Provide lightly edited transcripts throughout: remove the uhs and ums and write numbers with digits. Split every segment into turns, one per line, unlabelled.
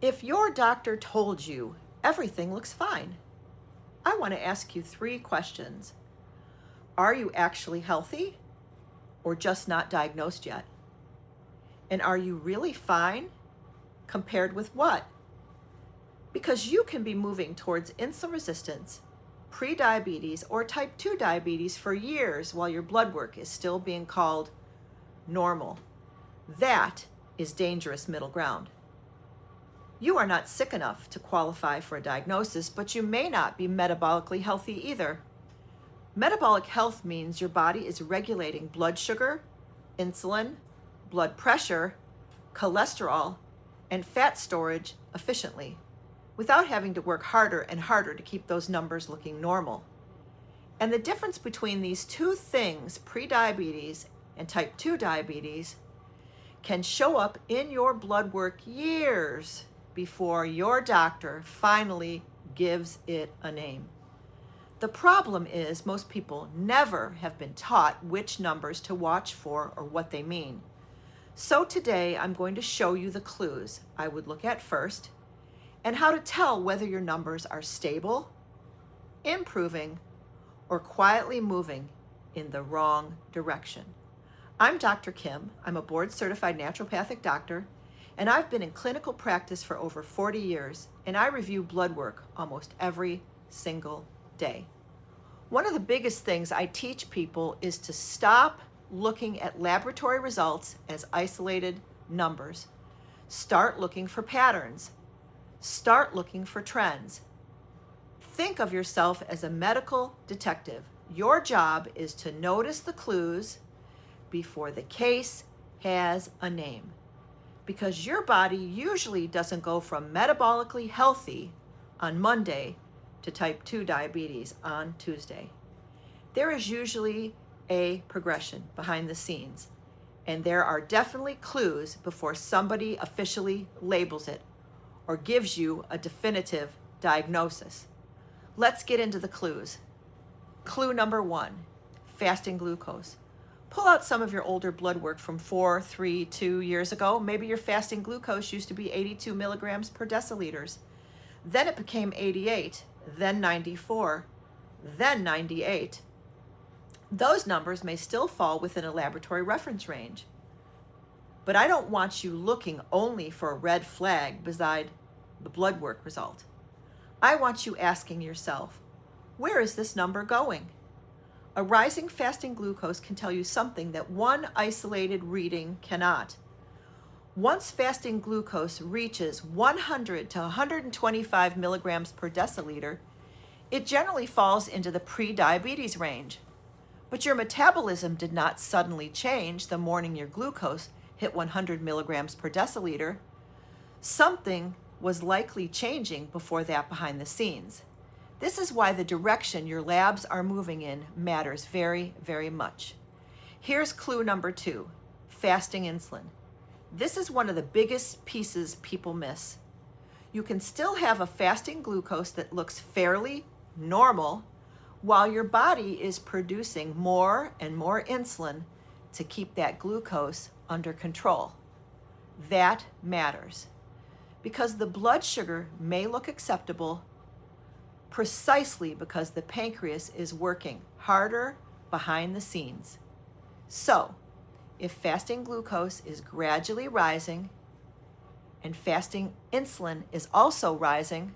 If your doctor told you everything looks fine, I want to ask you 3 questions. Are you actually healthy or just not diagnosed yet? And are you really fine compared with what? Because you can be moving towards insulin resistance, prediabetes, or type 2 diabetes for years while your blood work is still being called normal. That is dangerous middle ground. You are not sick enough to qualify for a diagnosis, but you may not be metabolically healthy either. Metabolic health means your body is regulating blood sugar, insulin, blood pressure, cholesterol, and fat storage efficiently, without having to work harder and harder to keep those numbers looking normal. And the difference between these 2 things, prediabetes and type 2 diabetes, can show up in your blood work years before your doctor finally gives it a name. The problem is most people never have been taught which numbers to watch for or what they mean. So today I'm going to show you the clues I would look at first and how to tell whether your numbers are stable, improving, or quietly moving in the wrong direction. I'm Dr. Kim. I'm a board-certified naturopathic doctor, and I've been in clinical practice for over 40 years, and I review blood work almost every single day. One of the biggest things I teach people is to stop looking at laboratory results as isolated numbers. Start looking for patterns. Start looking for trends. Think of yourself as a medical detective. Your job is to notice the clues before the case has a name, because your body usually doesn't go from metabolically healthy on Monday to type 2 diabetes on Tuesday. There is usually a progression behind the scenes, and there are definitely clues before somebody officially labels it or gives you a definitive diagnosis. Let's get into the clues. Clue number 1, fasting glucose. Pull out some of your older blood work from 4, 3, 2 years ago. Maybe your fasting glucose used to be 82 milligrams per deciliters. Then it became 88, then 94, then 98. Those numbers may still fall within a laboratory reference range. But I don't want you looking only for a red flag beside the blood work result. I want you asking yourself, where is this number going? A rising fasting glucose can tell you something that one isolated reading cannot. Once fasting glucose reaches 100 to 125 milligrams per deciliter, it generally falls into the pre-diabetes range. But your metabolism did not suddenly change the morning your glucose hit 100 milligrams per deciliter. Something was likely changing before that behind the scenes. This is why the direction your labs are moving in matters very, very much. Here's clue number 2, fasting insulin. This is one of the biggest pieces people miss. You can still have a fasting glucose that looks fairly normal while your body is producing more and more insulin to keep that glucose under control. That matters because the blood sugar may look acceptable precisely because the pancreas is working harder behind the scenes. So, if fasting glucose is gradually rising and fasting insulin is also rising,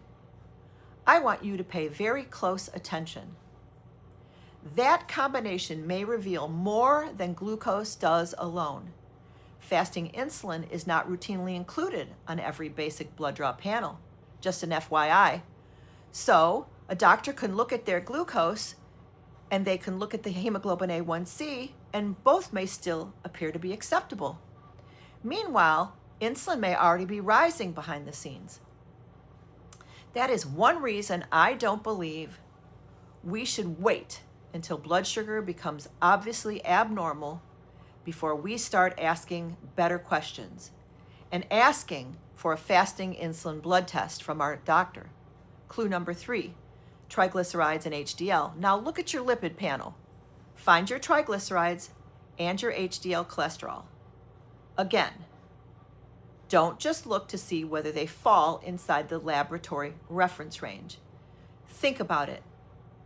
I want you to pay very close attention. That combination may reveal more than glucose does alone. Fasting insulin is not routinely included on every basic blood draw panel, just an FYI. So a doctor can look at their glucose and they can look at the hemoglobin A1C, and both may still appear to be acceptable. Meanwhile, insulin may already be rising behind the scenes. That is one reason I don't believe we should wait until blood sugar becomes obviously abnormal before we start asking better questions and asking for a fasting insulin blood test from our doctor. Clue number 3, triglycerides and HDL. Now look at your lipid panel. Find your triglycerides and your HDL cholesterol. Again, Don't just look to see whether they fall inside the laboratory reference range. Think about it.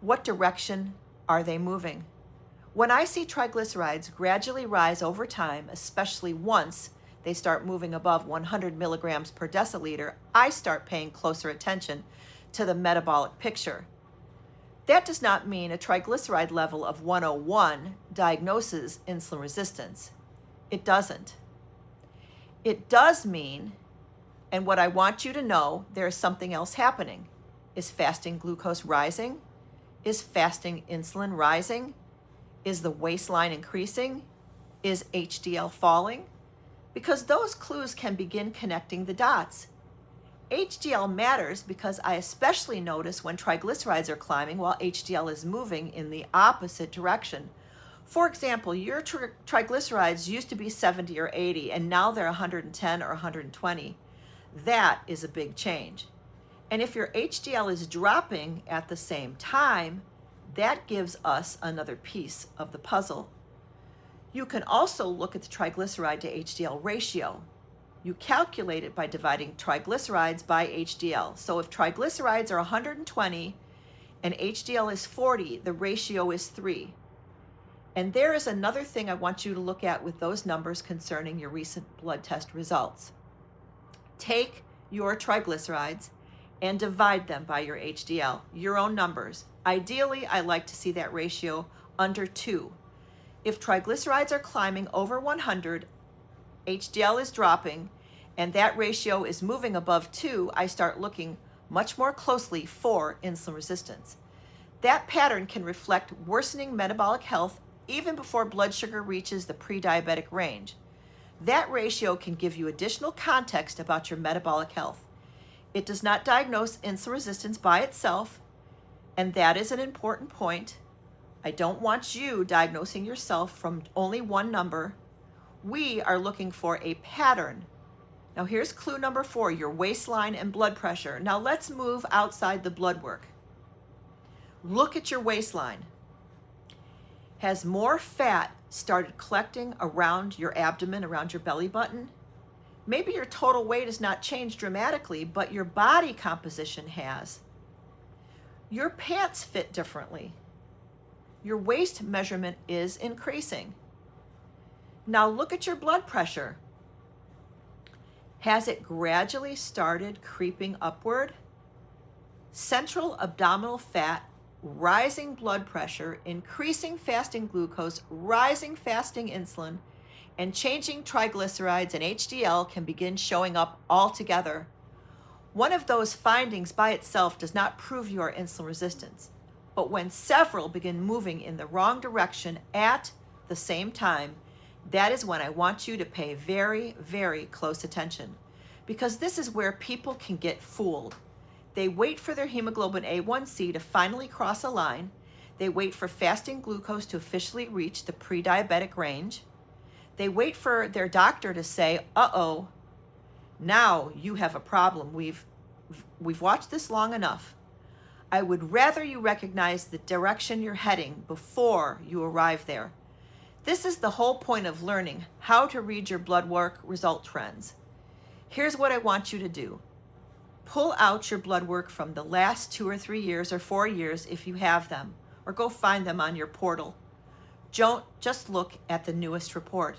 What direction are they moving? When I see triglycerides gradually rise over time, especially once they start moving above 100 milligrams per deciliter, I start paying closer attention to the metabolic picture. That does not mean a triglyceride level of 101 diagnoses insulin resistance. It doesn't. It does mean, and what I want you to know, there is something else happening. Is fasting glucose rising? Is fasting insulin rising? Is the waistline increasing? Is HDL falling? Because those clues can begin connecting the dots. HDL matters because I especially notice when triglycerides are climbing while HDL is moving in the opposite direction. For example, your triglycerides used to be 70 or 80, and now they're 110 or 120. That is a big change. And if your HDL is dropping at the same time, that gives us another piece of the puzzle. You can also look at the triglyceride to HDL ratio. You calculate it by dividing triglycerides by HDL. So if triglycerides are 120 and HDL is 40, the ratio is 3. And there is another thing I want you to look at with those numbers concerning your recent blood test results. Take your triglycerides and divide them by your HDL, your own numbers. Ideally, I like to see that ratio under 2. If triglycerides are climbing over 100, HDL is dropping, and that ratio is moving above 2, I start looking much more closely for insulin resistance. That pattern can reflect worsening metabolic health even before blood sugar reaches the pre-diabetic range. That ratio can give you additional context about your metabolic health. It does not diagnose insulin resistance by itself, and that is an important point. I don't want you diagnosing yourself from only one number. We are looking for a pattern. Now here's clue number 4, your waistline and blood pressure. Now let's move outside the blood work. Look at your waistline. Has more fat started collecting around your abdomen, around your belly button? Maybe your total weight has not changed dramatically, but your body composition has. Your pants fit differently. Your waist measurement is increasing. Now look at your blood pressure. Has it gradually started creeping upward? Central abdominal fat, rising blood pressure, increasing fasting glucose, rising fasting insulin, and changing triglycerides and HDL can begin showing up all together. One of those findings by itself does not prove you are insulin resistant, but when several begin moving in the wrong direction at the same time, that is when I want you to pay very, very close attention, because this is where people can get fooled. They wait for their hemoglobin A1C to finally cross a line. They wait for fasting glucose to officially reach the pre-diabetic range. They wait for their doctor to say, uh-oh, now you have a problem. We've watched this long enough. I would rather you recognize the direction you're heading before you arrive there. This is the whole point of learning how to read your blood work result trends. Here's what I want you to do. Pull out your blood work from the last 2 or 3 years or 4 years if you have them, or go find them on your portal. Don't just look at the newest report.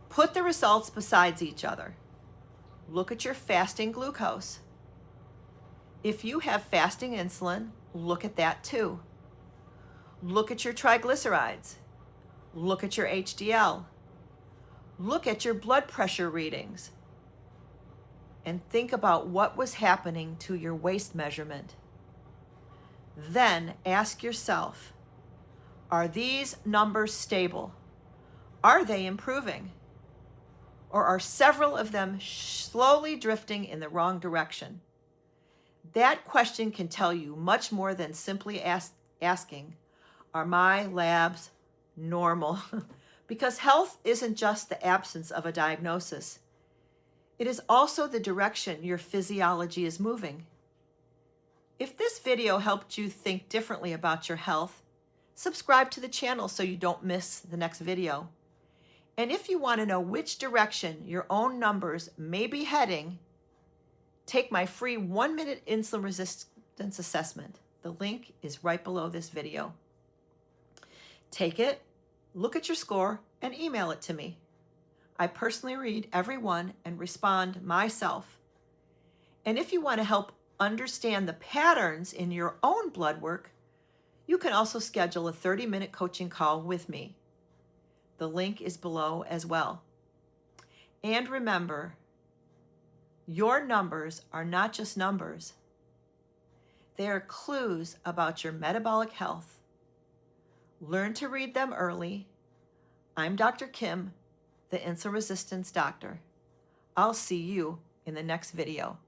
Put the results beside each other. Look at your fasting glucose. If you have fasting insulin, look at that too. Look at your triglycerides. Look at your HDL. Look at your blood pressure readings. And think about what was happening to your waist measurement. Then ask yourself, are these numbers stable? Are they improving? Or are several of them slowly drifting in the wrong direction? That question can tell you much more than simply asking, are my labs normal? Because health isn't just the absence of a diagnosis. It is also the direction your physiology is moving. If this video helped you think differently about your health, subscribe to the channel so you don't miss the next video. And if you want to know which direction your own numbers may be heading, take my free 1-minute insulin resistance assessment. The link is right below this video. Take it, look at your score, and email it to me. I personally read every one and respond myself. And if you want to help understand the patterns in your own blood work, you can also schedule a 30-minute coaching call with me. The link is below as well. And remember, your numbers are not just numbers. They are clues about your metabolic health. Learn to read them early. I'm Dr. Kim, the insulin resistance doctor. I'll see you in the next video.